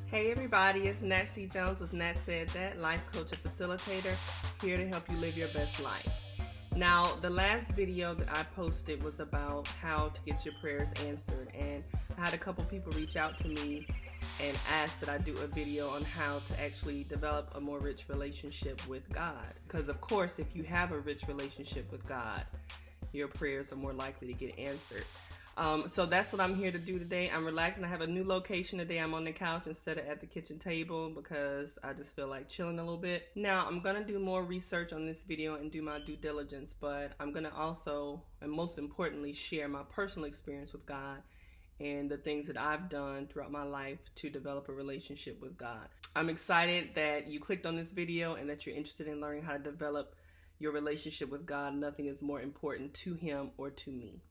Hey everybody, it's Nat C. Jones with Nat Said That, life coach and facilitator, here to help you live your best life. Now, the last video that I posted was about how to get your prayers answered, and I had a couple people reach out to me and ask that I do a video on how to actually develop a more rich relationship with God. Because of course, if you have a rich relationship with God, your prayers are more likely to get answered. So that's what I'm here to do today. I'm relaxing. I have a new location today. I'm on the couch instead of at the kitchen table because I just feel like chilling a little bit. Now, I'm going to do more research on this video and do my due diligence, but I'm going to also, and most importantly, share my personal experience with God and the things that I've done throughout my life to develop a relationship with God. I'm excited that you clicked on this video and that you're interested in learning how to develop your relationship with God. Nothing is more important to Him or to me.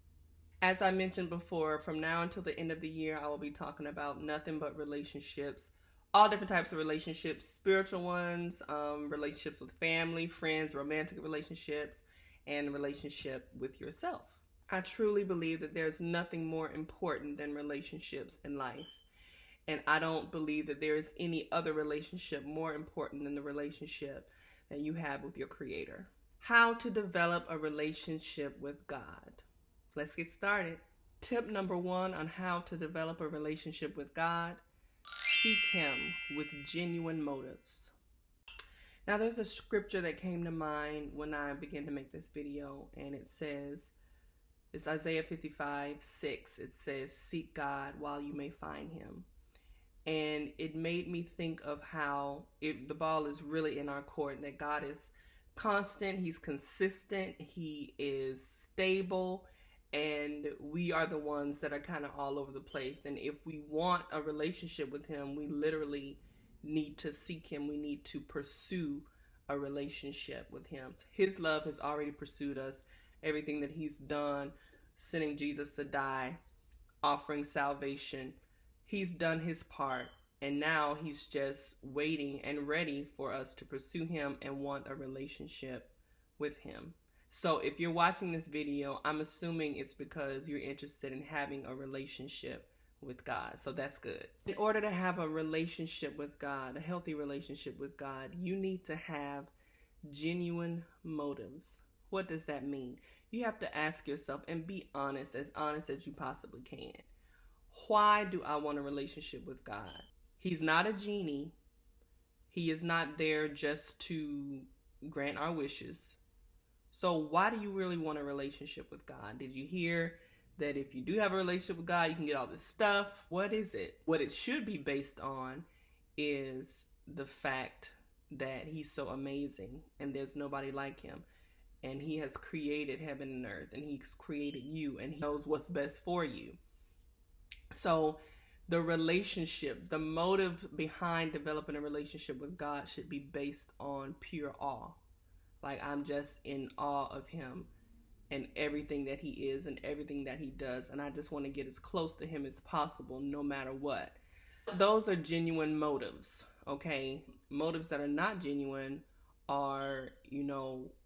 As I mentioned before, from now until the end of the year, I will be talking about nothing but relationships, all different types of relationships, spiritual ones, relationships with family, friends, romantic relationships, and relationship with yourself. I truly believe that there's nothing more important than relationships in life. And I don't believe that there is any other relationship more important than the relationship that you have with your Creator. How to develop a relationship with God. Let's get started. Tip number 1 on how to develop a relationship with God: seek Him with genuine motives. Now, there's a scripture that came to mind when I began to make this video, and it says, it's Isaiah 55:6. It says, seek God while you may find Him. And it made me think of how the ball is really in our court, that God is constant, He's consistent, He is stable, and we are the ones that are kind of all over the place. And if we want a relationship with Him, we literally need to seek Him. We need to pursue a relationship with Him. His love has already pursued us. Everything that He's done, sending Jesus to die, offering salvation, He's done His part. And now He's just waiting and ready for us to pursue Him and want a relationship with Him. So if you're watching this video, I'm assuming it's because you're interested in having a relationship with God. So that's good. In order to have a relationship with God, a healthy relationship with God, you need to have genuine motives. What does that mean? You have to ask yourself and be honest as you possibly can. Why do I want a relationship with God? He's not a genie. He is not there just to grant our wishes. So why do you really want a relationship with God? Did you hear that if you do have a relationship with God, you can get all this stuff? What is it? What it should be based on is the fact that He's so amazing and there's nobody like Him. And He has created heaven and earth, and He's created you, and He knows what's best for you. So the relationship, the motive behind developing a relationship with God should be based on pure awe. Like, I'm just in awe of Him and everything that He is and everything that He does. And I just want to get as close to Him as possible, no matter what. Those are genuine motives, okay? Motives that are not genuine are,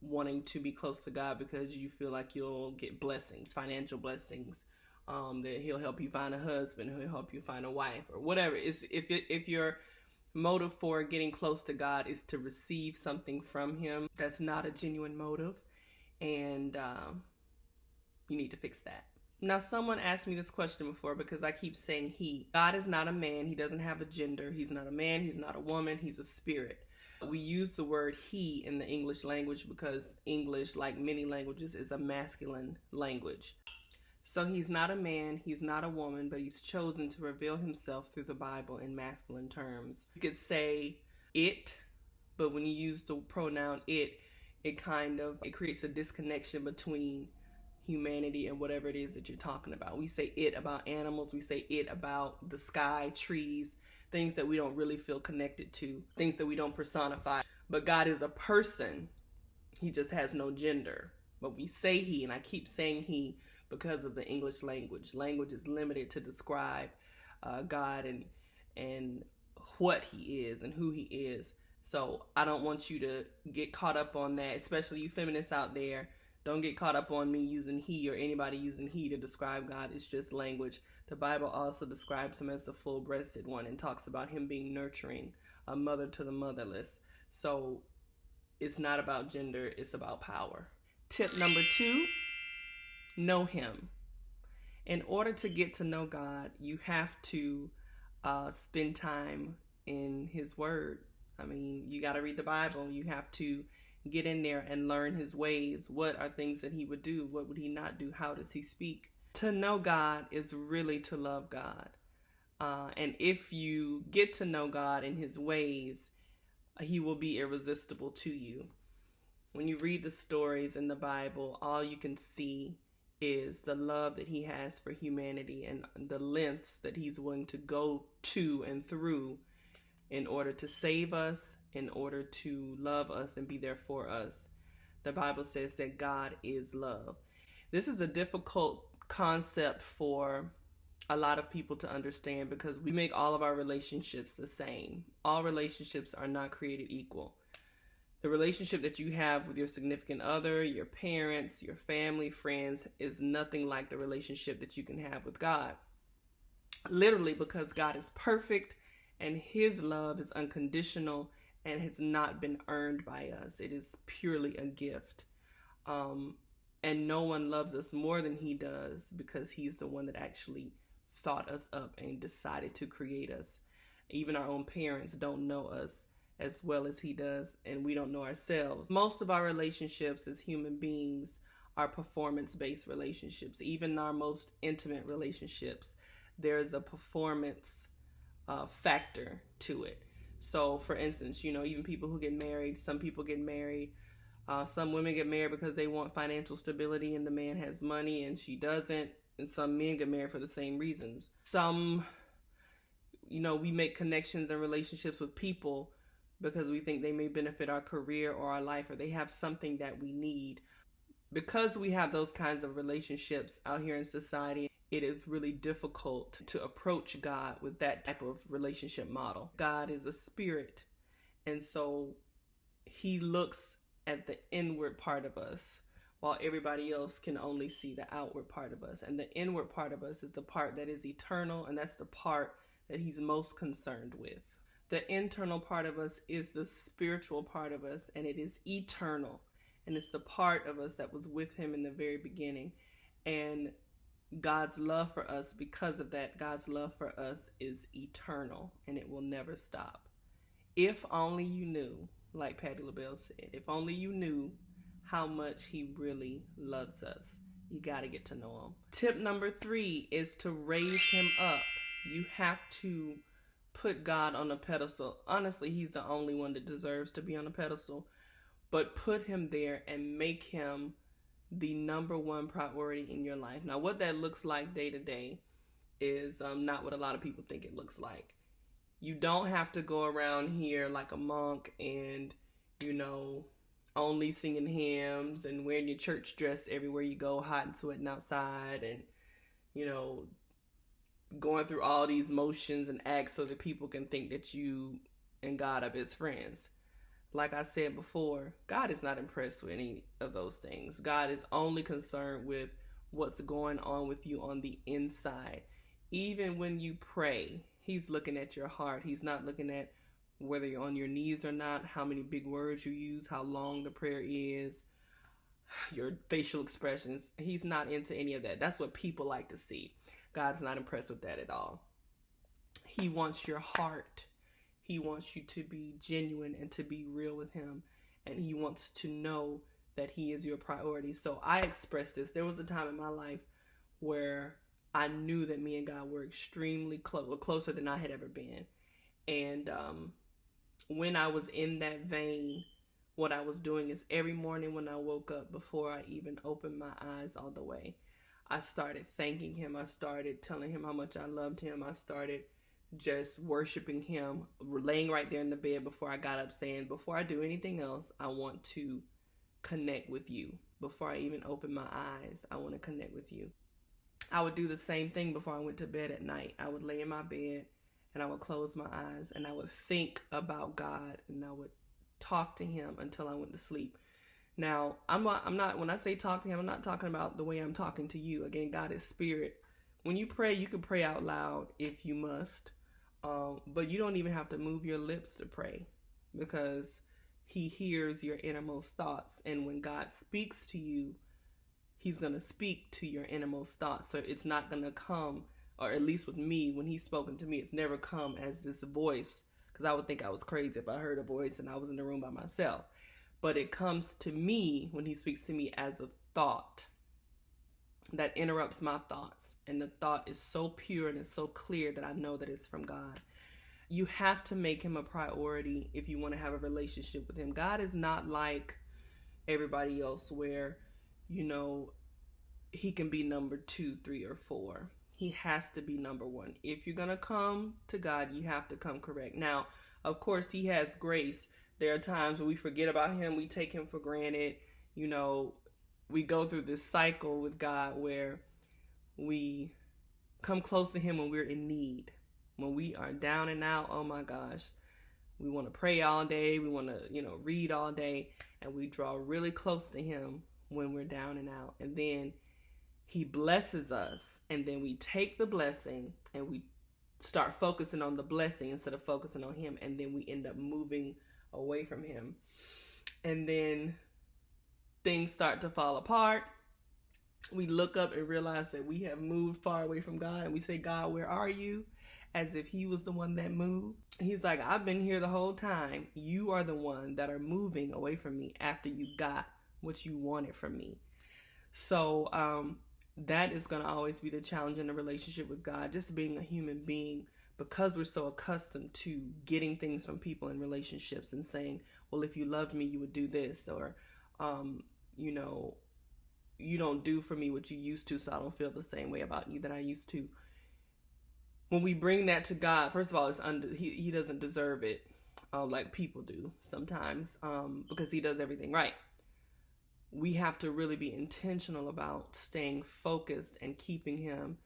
wanting to be close to God because you feel like you'll get blessings, financial blessings, that He'll help you find a husband, He'll help you find a wife, or whatever. If your motive for getting close to God is to receive something from Him, that's not a genuine motive, and you need to fix that. Now, someone asked me this question before because I keep saying He. God is not a man. He doesn't have a gender. He's not a man. He's not a woman. He's a spirit. We use the word He in the English language because English, like many languages, is a masculine language. So He's not a man, He's not a woman, but He's chosen to reveal Himself through the Bible in masculine terms. You could say it, but when you use the pronoun it creates a disconnection between humanity and whatever it is that you're talking about. We say it about animals, we say it about the sky, trees, things that we don't really feel connected to, things that we don't personify. But God is a person. He just has no gender. But we say He, and I keep saying He because of the English language. Language is limited to describe God and what He is and who He is. So I don't want you to get caught up on that, especially you feminists out there Don't get caught up on me using he or anybody using he to describe God. It's just language. The Bible also describes him as the full-breasted one and talks about him being nurturing, a mother to the motherless. So it's not about gender, it's about power. Tip number 2, know him. In order to get to know God, you have to spend time in his word. I mean, you got to read the Bible. You have to get in there and learn his ways. What are things that he would do? What would he not do? How does he speak? To know God is really to love God. And if you get to know God and his ways, he will be irresistible to you. When you read the stories in the Bible, all you can see is the love that he has for humanity and the lengths that he's willing to go to and through in order to save us, in order to love us and be there for us. The Bible says that God is love. This is a difficult concept for a lot of people to understand because we make all of our relationships the same. All relationships are not created equal. The relationship that you have with your significant other, your parents, your family, friends, is nothing like the relationship that you can have with God. Literally, because God is perfect and his love is unconditional and has not been earned by us. It is purely a gift. And no one loves us more than he does because he's the one that actually thought us up and decided to create us. Even our own parents don't know us as well as he does, and we don't know ourselves. Most of our relationships as human beings are performance-based relationships. Even our most intimate relationships, there's a performance factor to it. So for instance, even people who get married, some people get married, some women get married because they want financial stability and the man has money and she doesn't, and some men get married for the same reasons. Some, we make connections and relationships with people because we think they may benefit our career or our life, or they have something that we need. Because we have those kinds of relationships out here in society, it is really difficult to approach God with that type of relationship model. God is a spirit, and so he looks at the inward part of us, while everybody else can only see the outward part of us. And the inward part of us is the part that is eternal, and that's the part that he's most concerned with. The internal part of us is the spiritual part of us, and it is eternal. And it's the part of us that was with him in the very beginning. And God's love for us, because of that, God's love for us is eternal, and it will never stop. If only you knew, like Patti LaBelle said, if only you knew how much he really loves us. You got to get to know him. Tip number 3 is to raise him up. You have to put God on a pedestal. Honestly, he's the only one that deserves to be on a pedestal. But put him there and make him the number one priority in your life. Now, what that looks like day to day is not what a lot of people think it looks like. You don't have to go around here like a monk and, only singing hymns and wearing your church dress everywhere you go, hot and sweating outside, and, going through all these motions and acts so that people can think that you and God are best friends. Like I said before, God is not impressed with any of those things. God is only concerned with what's going on with you on the inside. Even when you pray, he's looking at your heart. He's not looking at whether you're on your knees or not, how many big words you use, how long the prayer is, your facial expressions. He's not into any of that. That's what people like to see. God's not impressed with that at all. He wants your heart. He wants you to be genuine and to be real with him. And he wants to know that he is your priority. So I expressed this. There was a time in my life where I knew that me and God were extremely close, closer than I had ever been. And when I was in that vein, what I was doing is every morning when I woke up, before I even opened my eyes all the way, I started thanking him. I started telling him how much I loved him. I started just worshiping him, laying right there in the bed before I got up, saying, before I do anything else, I want to connect with you. Before I even open my eyes, I want to connect with you. I would do the same thing before I went to bed at night. I would lay in my bed and I would close my eyes and I would think about God and I would talk to him until I went to sleep. Now, I'm not, when I say talk to him, I'm not talking about the way I'm talking to you. Again, God is spirit. When you pray, you can pray out loud if you must, but you don't even have to move your lips to pray, because he hears your innermost thoughts. And when God speaks to you, he's going to speak to your innermost thoughts. So it's not going to come, or at least with me, when he's spoken to me, it's never come as this voice, because I would think I was crazy if I heard a voice and I was in the room by myself. But it comes to me when he speaks to me as a thought that interrupts my thoughts. And the thought is so pure and it's so clear that I know that it's from God. You have to make him a priority if you want to have a relationship with him. God is not like everybody else where, you know, he can be number 2, 3, or 4. He has to be number 1. If you're going to come to God, you have to come correct. Now, of course, he has grace. There are times when we forget about him. We take him for granted. You know, we go through this cycle with God where we come close to him when we're in need. When we are down and out, oh my gosh, we want to pray all day. We want to, read all day. And we draw really close to him when we're down and out. And then he blesses us. And then we take the blessing and we start focusing on the blessing instead of focusing on him. And then we end up moving away from him. And then things start to fall apart. We look up and realize that we have moved far away from God. And we say, God, where are you? As if he was the one that moved. He's like, I've been here the whole time. You are the one that are moving away from me after you got what you wanted from me. So that is going to always be the challenge in a relationship with God, just being a human being, because we're so accustomed to getting things from people in relationships and saying, well, if you loved me, you would do this, or, you don't do for me what you used to, so I don't feel the same way about you that I used to. When we bring that to God, first of all, he doesn't deserve it like people do sometimes, because he does everything right. We have to really be intentional about staying focused and keeping him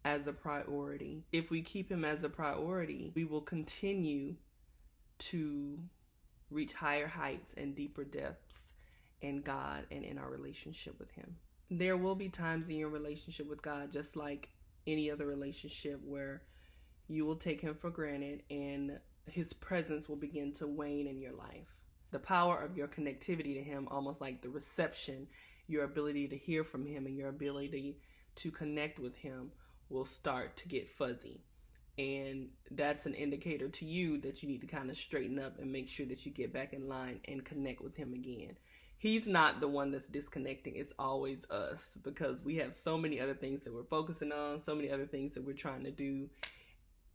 as a priority. If we keep him as a priority, we will continue to reach higher heights and deeper depths in God and in our relationship with him. There will be times in your relationship with God, just like any other relationship, where you will take him for granted and his presence will begin to wane in your life. The power of your connectivity to him, almost like the reception, your ability to hear from him and your ability to connect with him, will start to get fuzzy. And that's an indicator to you that you need to kind of straighten up and make sure that you get back in line and connect with him again. He's not the one that's disconnecting. It's always us, because we have so many other things that we're focusing on, so many other things that we're trying to do.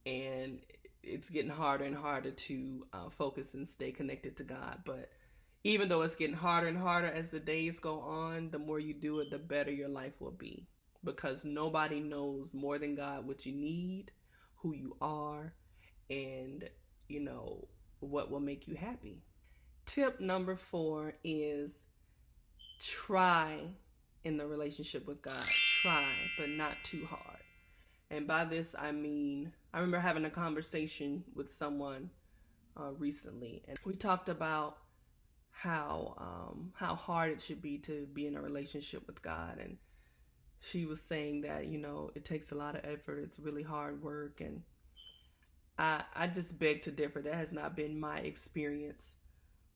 And it's getting harder and harder to focus and stay connected to God. But even though it's getting harder and harder as the days go on, the more you do it, the better your life will be. Because nobody knows more than God what you need, who you are, and, what will make you happy. Tip number 4 is try in the relationship with God. Try, but not too hard. And by this, I mean, I remember having a conversation with someone recently, and we talked about how hard it should be to be in a relationship with God. And she was saying that, it takes a lot of effort. It's really hard work. And I just beg to differ. That has not been my experience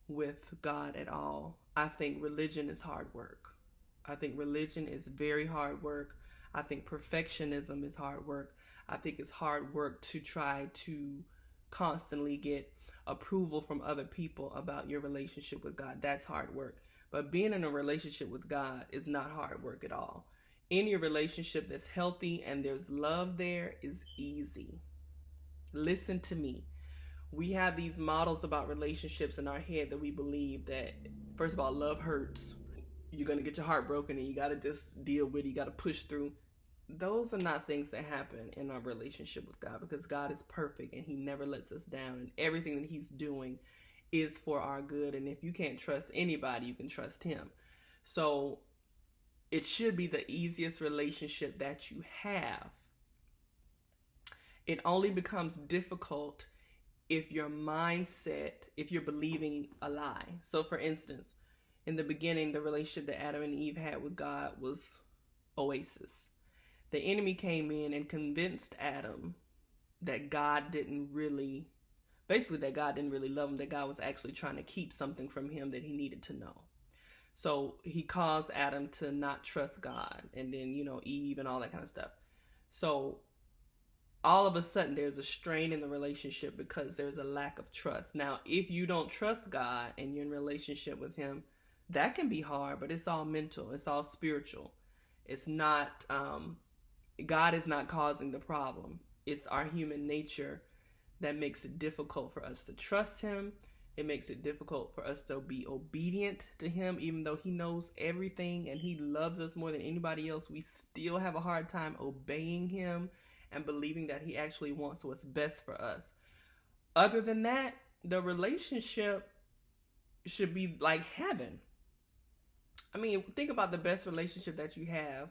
with God at all. I think religion is hard work. I think religion is very hard work. I think perfectionism is hard work. I think it's hard work to try to constantly get approval from other people about your relationship with God. That's hard work. But being in a relationship with God is not hard work at all. Any relationship that's healthy and there's love there is easy. Listen to me. We have these models about relationships in our head that we believe that, first of all, love hurts. You're going to get your heart broken and you got to just deal with it. You got to push through. Those are not things that happen in our relationship with God, because God is perfect and he never lets us down. And everything that he's doing is for our good. And if you can't trust anybody, you can trust him. So it should be the easiest relationship that you have. It only becomes difficult if your mindset, if you're believing a lie. So for instance, In the beginning, the relationship that Adam and Eve had with God was oasis. The enemy came in and convinced Adam that God didn't really love him, that God was actually trying to keep something from him that he needed to know. So he caused Adam to not trust God, and then, Eve and all that kind of stuff. So all of a sudden there's a strain in the relationship because there's a lack of trust. Now, if you don't trust God and you're in a relationship with him, that can be hard, but it's all mental. It's all spiritual. It's not, God is not causing the problem. It's our human nature that makes it difficult for us to trust him. It makes it difficult for us to be obedient to him, even though he knows everything and he loves us more than anybody else. We still have a hard time obeying him and believing that he actually wants what's best for us. Other than that, the relationship should be like heaven. I mean, think about the best relationship that you have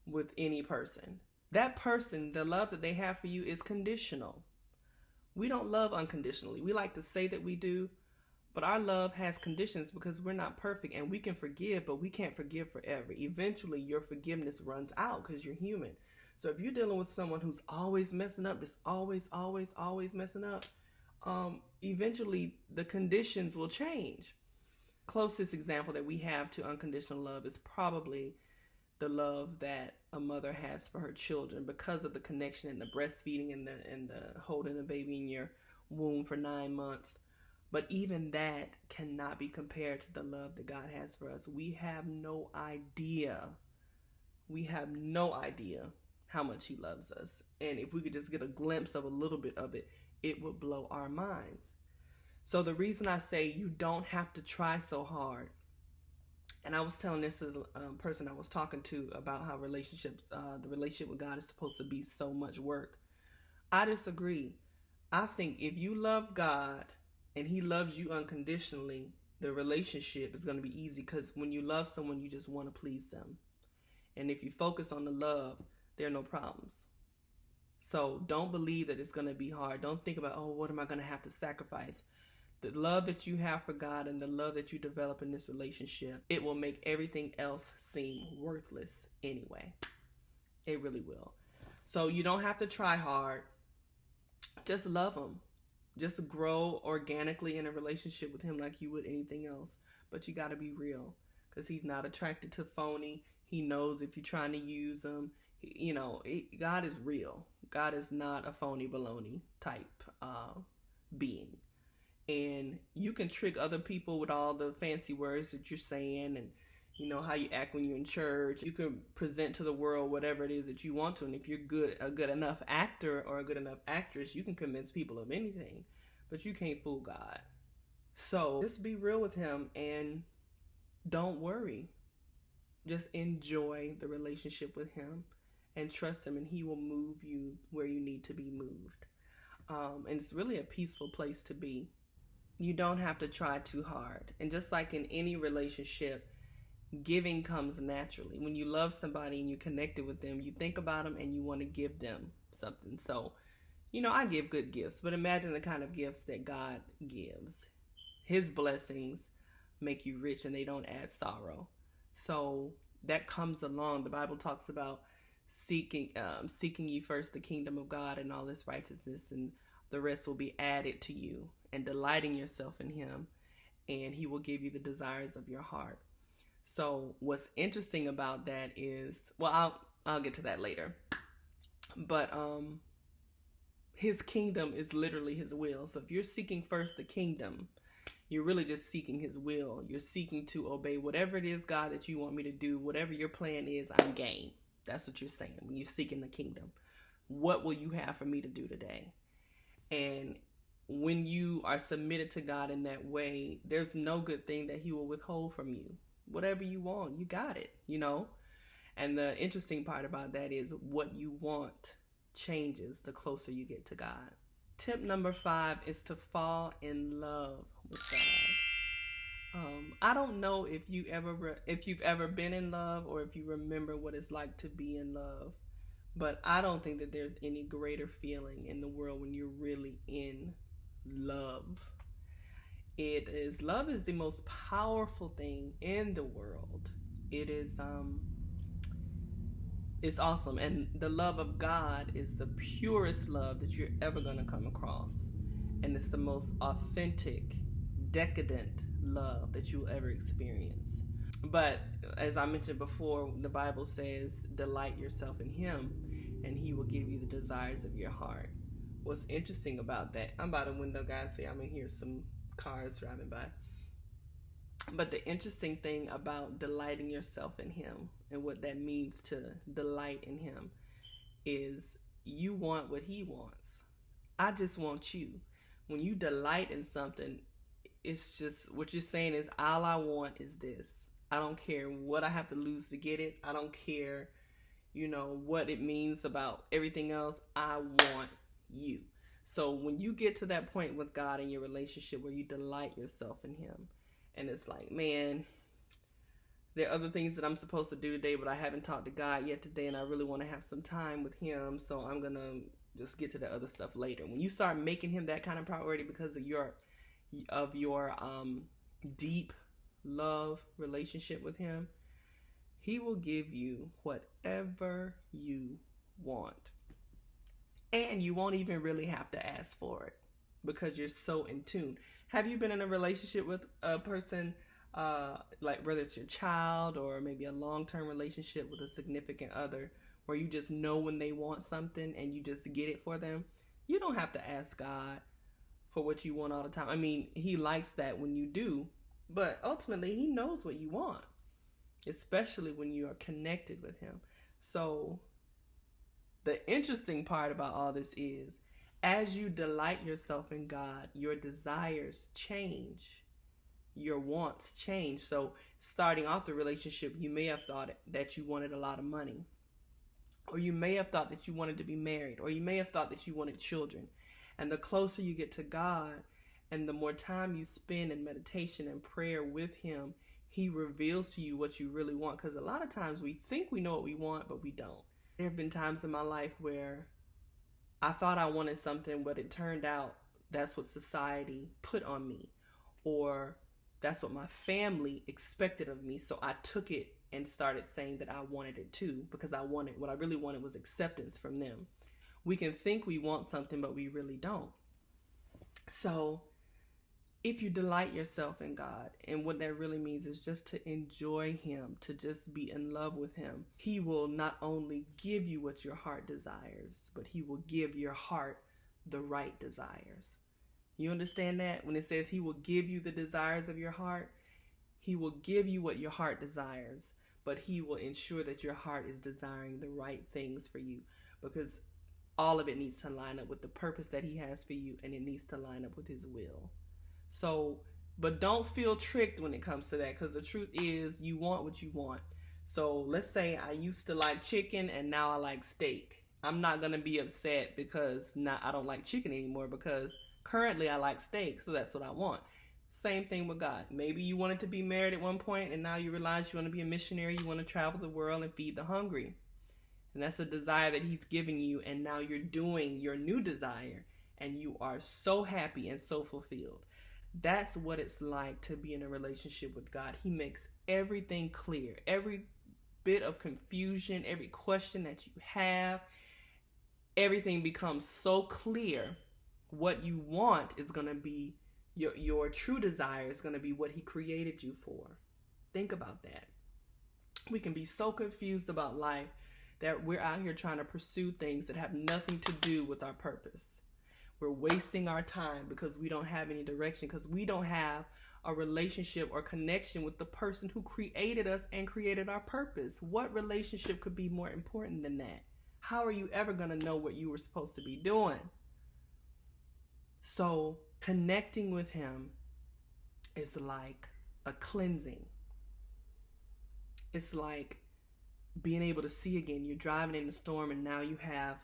with any person. That person, the love that they have for you is conditional. We don't love unconditionally. We like to say that we do, but our love has conditions because we're not perfect, and we can forgive, but we can't forgive forever. Eventually, your forgiveness runs out because you're human. So if you're dealing with someone who's always messing up, just always messing up, eventually the conditions will change. Closest example that we have to unconditional love is probably the love that a mother has for her children because of the connection and the breastfeeding and the holding the baby in your womb for 9 months. But even that cannot be compared to the love that God has for us. We have no idea. How much he loves us. And if we could just get a glimpse of a little bit of it, it would blow our minds. So the reason I say you don't have to try so hard, and I was telling this to the person I was talking to about how the relationship with God is supposed to be so much work. I disagree. I think if you love God and he loves you unconditionally, the relationship is going to be easy, because when you love someone, you just want to please them. And if you focus on the love, there are no problems. So don't believe that it's going to be hard. Don't think about, what am I going to have to sacrifice? The love that you have for God and the love that you develop in this relationship, it will make everything else seem worthless anyway. It really will. So you don't have to try hard. Just love him. Just grow organically in a relationship with him like you would anything else. But you got to be real, because he's not attracted to phony. He knows if you're trying to use him. God is real. God is not a phony baloney type being. And you can trick other people with all the fancy words that you're saying and how you act when you're in church. You can present to the world whatever it is that you want to. And if you're a good enough actor or a good enough actress, you can convince people of anything. But you can't fool God. So just be real with him and don't worry. Just enjoy the relationship with him and trust him, and he will move you where you need to be moved. And it's really a peaceful place to be. You don't have to try too hard. And just like in any relationship, giving comes naturally. When you love somebody and you're connected with them, you think about them and you want to give them something. So, I give good gifts, but imagine the kind of gifts that God gives. His blessings make you rich and they don't add sorrow. So that comes along. The Bible talks about seeking ye first the kingdom of God and all his righteousness, and the rest will be added to you, and delighting yourself in him, and he will give you the desires of your heart. So what's interesting about that is, I'll get to that later, but his kingdom is literally his will. So if you're seeking first the kingdom, you're really just seeking his will. You're seeking to obey whatever it is, God, that you want me to do. Whatever your plan is, I'm game. That's what you're saying when you're seeking the kingdom. What will you have for me to do today? And when you are submitted to God in that way, there's no good thing that he will withhold from you. Whatever you want, you got it, And the interesting part about that is what you want changes the closer you get to God. Tip number 5 is to fall in love with God. I don't know if you've ever been in love or if you remember what it's like to be in love, but I don't think that there's any greater feeling in the world when you're really in love. Love is the most powerful thing in the world. It is it's awesome, and the love of God is the purest love that you're ever going to come across, and it's the most authentic, decadent love that you'll ever experience. But as I mentioned before, the Bible says, delight yourself in him and he will give you the desires of your heart. What's interesting about that, I'm by the window, guys, see, I'm in here, some cars driving by. But the interesting thing about delighting yourself in him and what that means to delight in him is you want what he wants. I just want you. When you delight in something, it's just what you're saying is, all I want is this. I don't care what I have to lose to get it. I don't care, what it means about everything else. I want you. So when you get to that point with God in your relationship where you delight yourself in him, and it's like, man, there are other things that I'm supposed to do today, but I haven't talked to God yet today, and I really want to have some time with him, so I'm going to just get to the other stuff later. When you start making him that kind of priority because of your deep love relationship with him, he will give you whatever you want. And you won't even really have to ask for it because you're so in tune. Have you been in a relationship with a person, like whether it's your child or maybe a long-term relationship with a significant other, where you just know when they want something and you just get it for them? You don't have to ask God for what you want all the time. I mean, he likes that when you do, but ultimately he knows what you want, especially when you are connected with him. So the interesting part about all this is, as you delight yourself in God, your desires change, your wants change. So starting off the relationship, you may have thought that you wanted a lot of money, or you may have thought that you wanted to be married, or you may have thought that you wanted children. And the closer you get to God and the more time you spend in meditation and prayer with him, he reveals to you what you really want. Because a lot of times we think we know what we want, but we don't. There have been times in my life where I thought I wanted something, but it turned out that's what society put on me, or that's what my family expected of me. So I took it and started saying that I wanted it too, because what I really wanted was acceptance from them. We can think we want something, but we really don't. So if you delight yourself in God, and what that really means is just to enjoy him, to just be in love with him, he will not only give you what your heart desires, but he will give your heart the right desires. You understand that? When it says he will give you the desires of your heart, he will give you what your heart desires, but he will ensure that your heart is desiring the right things for you, because all of it needs to line up with the purpose that he has for you, and it needs to line up with his will. So, but don't feel tricked when it comes to that, because the truth is you want what you want. So let's say I used to like chicken and now I like steak. I'm not going to be upset because I don't like chicken anymore, because currently I like steak, so that's what I want. Same thing with God. Maybe you wanted to be married at one point and now you realize you want to be a missionary, you want to travel the world and feed the hungry. And that's a desire that he's giving you, and now you're doing your new desire and you are so happy and so fulfilled. That's what it's like to be in a relationship with God. He makes everything clear. Every bit of confusion, every question that you have, everything becomes so clear. What you want is going to be your true desire, is going to be what he created you for. Think about that. We can be so confused about life that we're out here trying to pursue things that have nothing to do with our purpose. We're wasting our time because we don't have any direction, because we don't have a relationship or connection with the person who created us and created our purpose. What relationship could be more important than that? How are you ever going to know what you were supposed to be doing? So connecting with him is like a cleansing. It's like being able to see again. You're driving in the storm and now you have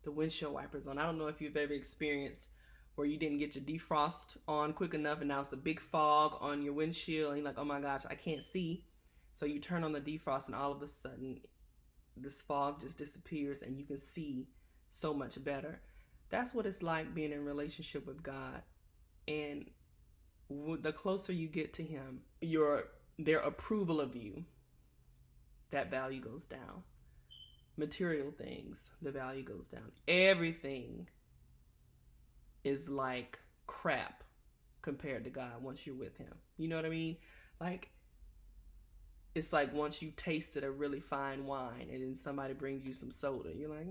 the windshield wipers on. I don't know if you've ever experienced where you didn't get your defrost on quick enough and now it's a big fog on your windshield and you're like, oh my gosh, I can't see. So you turn on the defrost and all of a sudden this fog just disappears and you can see so much better. That's what it's like being in a relationship with God. And the closer you get to him, their approval of you, that value goes down. Material things, the value goes down. Everything is like crap compared to God once you're with him. You know what I mean? Like, it's like once you tasted a really fine wine and then somebody brings you some soda, you're like,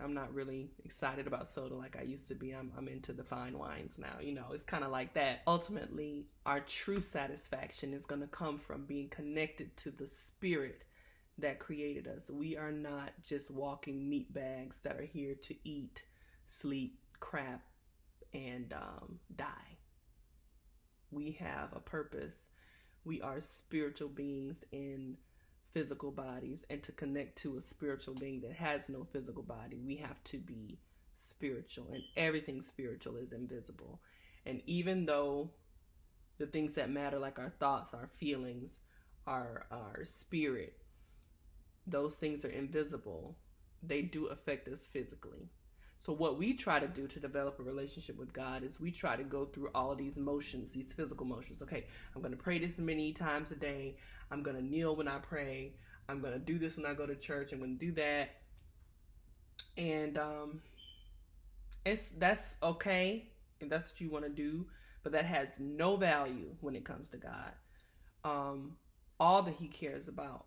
I'm not really excited about soda like I used to be. I'm into the fine wines now. You know, it's kind of like that. Ultimately, our true satisfaction is going to come from being connected to the spirit that created us. We are not just walking meat bags that are here to eat, sleep, crap, and die. We have a purpose. We are spiritual beings in physical bodies, and to connect to a spiritual being that has no physical body, we have to be spiritual, and everything spiritual is invisible. And even though the things that matter, like our thoughts, our feelings, our spirit, those things are invisible, they do affect us physically. So what we try to do to develop a relationship with God is we try to go through all of these motions, these physical motions. Okay, I'm going to pray this many times a day. I'm going to kneel when I pray. I'm going to do this when I go to church. I'm going to do that. And that's okay if that's what you want to do, but that has no value when it comes to God. All that he cares about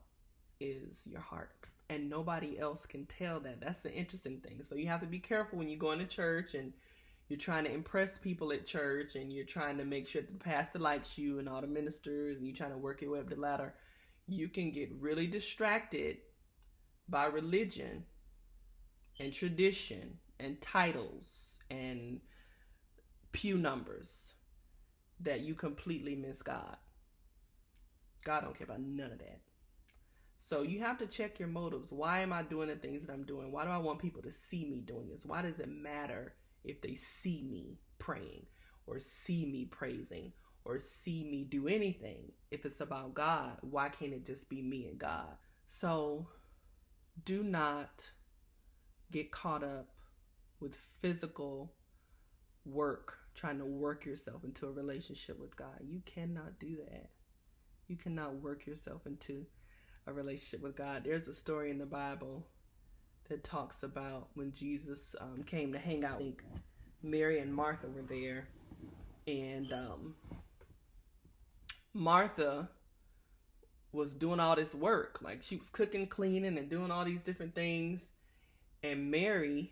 is your heart. And nobody else can tell that. That's the interesting thing. So you have to be careful when you go into church and you're trying to impress people at church and you're trying to make sure that the pastor likes you and all the ministers and you're trying to work your way up the ladder. You can get really distracted by religion and tradition and titles and pew numbers that you completely miss God. God don't care about none of that. So you have to check your motives. Why am I doing the things that I'm doing? Why do I want people to see me doing this? Why does it matter if they see me praying or see me praising or see me do anything? If it's about God, why can't it just be me and God? So do not get caught up with physical work, trying to work yourself into a relationship with God. You cannot do that. You cannot work yourself into a relationship with God. There's a story in the Bible that talks about when Jesus came to hang out. I think Mary and Martha were there, and Martha was doing all this work. Like, she was cooking, cleaning, and doing all these different things, and Mary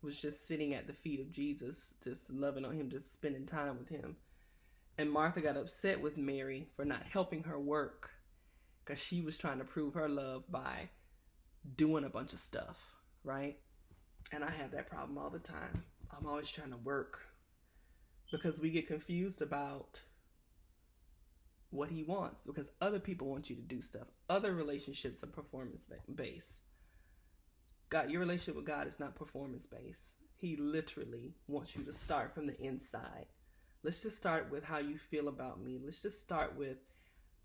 was just sitting at the feet of Jesus, just loving on him, just spending time with him. And Martha got upset with Mary for not helping her work, because she was trying to prove her love by doing a bunch of stuff, right? And I have that problem all the time. I'm always trying to work because we get confused about what he wants, because other people want you to do stuff. Other relationships are performance-based. God, your relationship with God is not performance-based. He literally wants you to start from the inside. Let's just start with how you feel about me. Let's just start with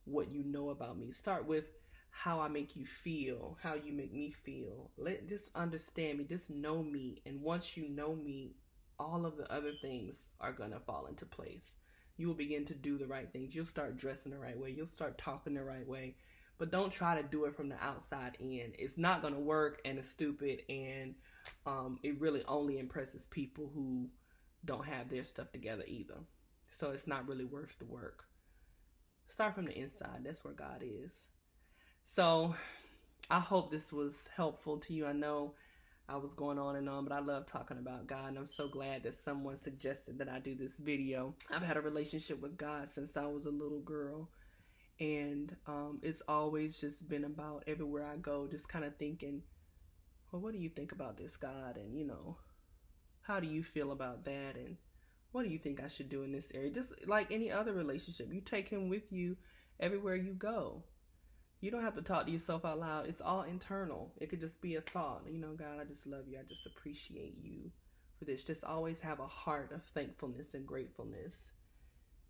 what you know about me. Start with how I make you feel, how you make me feel. Just understand me, just know me. And once you know me, all of the other things are going to fall into place. You will begin to do the right things. You'll start dressing the right way. You'll start talking the right way. But don't try to do it from the outside in. It's not going to work, and it's stupid, and it really only impresses people who don't have their stuff together either. So it's not really worth the work. Start from the inside. That's where God is. So I hope this was helpful to you. I know I was going on and on, but I love talking about God, and I'm so glad that someone suggested that I do this video. I've had a relationship with God since I was a little girl, and it's always just been about, everywhere I go, just kind of thinking, well, what do you think about this, God? And, you know, how do you feel about that? And what do you think I should do in this area? Just like any other relationship, you take him with you everywhere you go. You don't have to talk to yourself out loud. It's all internal. It could just be a thought. You know, God, I just love you. I just appreciate you for this. Just always have a heart of thankfulness and gratefulness,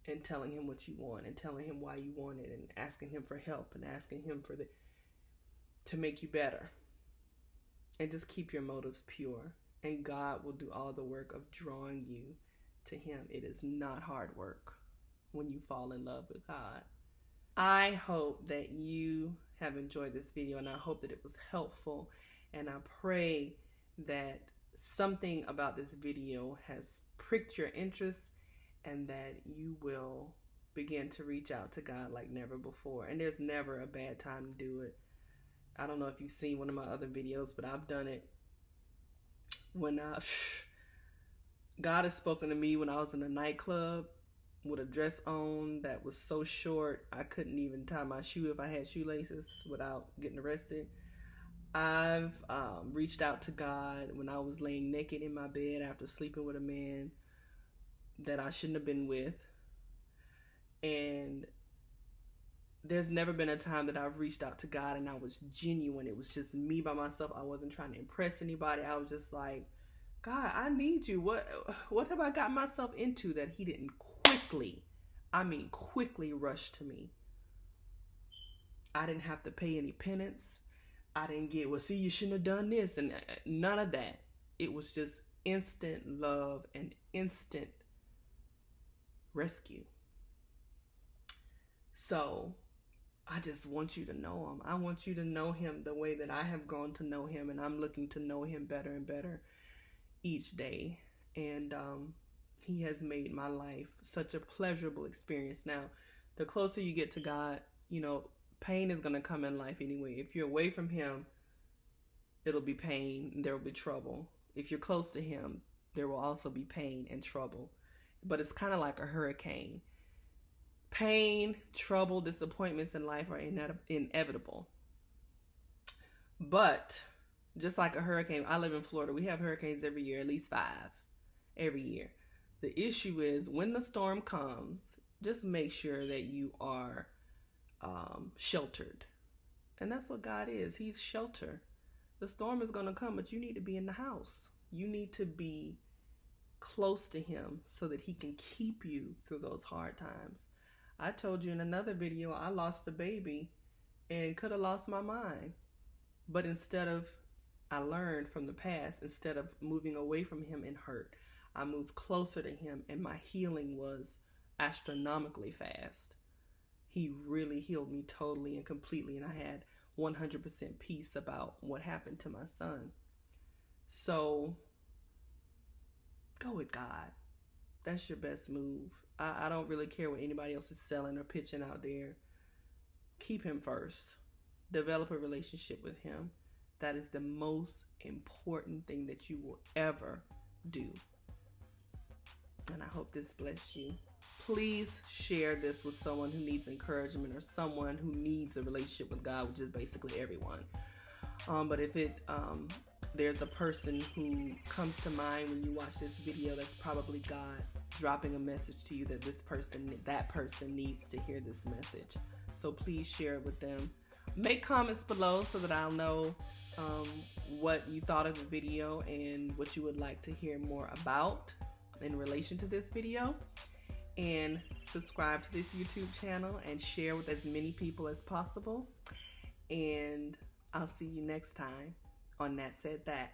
and telling him what you want, and telling him why you want it, and asking him for help, and asking him to make you better. And just keep your motives pure, and God will do all the work of drawing you to him. It is not hard work. when you fall in love with God. I hope that you have enjoyed this video, and I hope that it was helpful, and I pray that something about this video has pricked your interest and that you will begin to reach out to God like never before. And there's never a bad time to do it. I don't know if you've seen one of my other videos, but I've done it when God has spoken to me when I was in a nightclub with a dress on that was so short I couldn't even tie my shoe if I had shoelaces without getting arrested. I've reached out to God when I was laying naked in my bed after sleeping with a man that I shouldn't have been with. And there's never been a time that I've reached out to God and I was genuine. It was just me by myself. I wasn't trying to impress anybody. I was just like, God, I need you. What have I got myself into that he didn't quickly rush to me? I didn't have to pay any penance. I didn't get, well, see, you shouldn't have done this, and none of that. It was just instant love and instant rescue. So I just want you to know him. I want you to know him the way that I have grown to know him, and I'm looking to know him better and better each day. And he has made my life such a pleasurable experience. Now, the closer you get to God, pain is going to come in life anyway. If you're away from him, it'll be pain, there will be trouble. If you're close to him, there will also be pain and trouble. But it's kind of like a hurricane. Pain, trouble, disappointments in life are inevitable. But just like a hurricane, I live in Florida. We have hurricanes every year, at least 5 every year. The issue is when the storm comes, just make sure that you are sheltered. And that's what God is. He's shelter. The storm is going to come, but you need to be in the house. You need to be close to him so that he can keep you through those hard times. I told you in another video, I lost a baby and could have lost my mind. But I learned from the past, instead of moving away from him in hurt, I moved closer to him, and my healing was astronomically fast. He really healed me totally and completely, and I had 100% peace about what happened to my son. So go with God. That's your best move. I don't really care what anybody else is selling or pitching out there. Keep him first. Develop a relationship with him. That is the most important thing that you will ever do. And I hope this blessed you. Please share this with someone who needs encouragement or someone who needs a relationship with God, which is basically everyone. But if there's a person who comes to mind when you watch this video, that's probably God dropping a message to you that that person needs to hear this message. So please share it with them. Make comments below so that I'll know what you thought of the video and what you would like to hear more about in relation to this video. And subscribe to this YouTube channel and share with as many people as possible. And I'll see you next time on That Said That.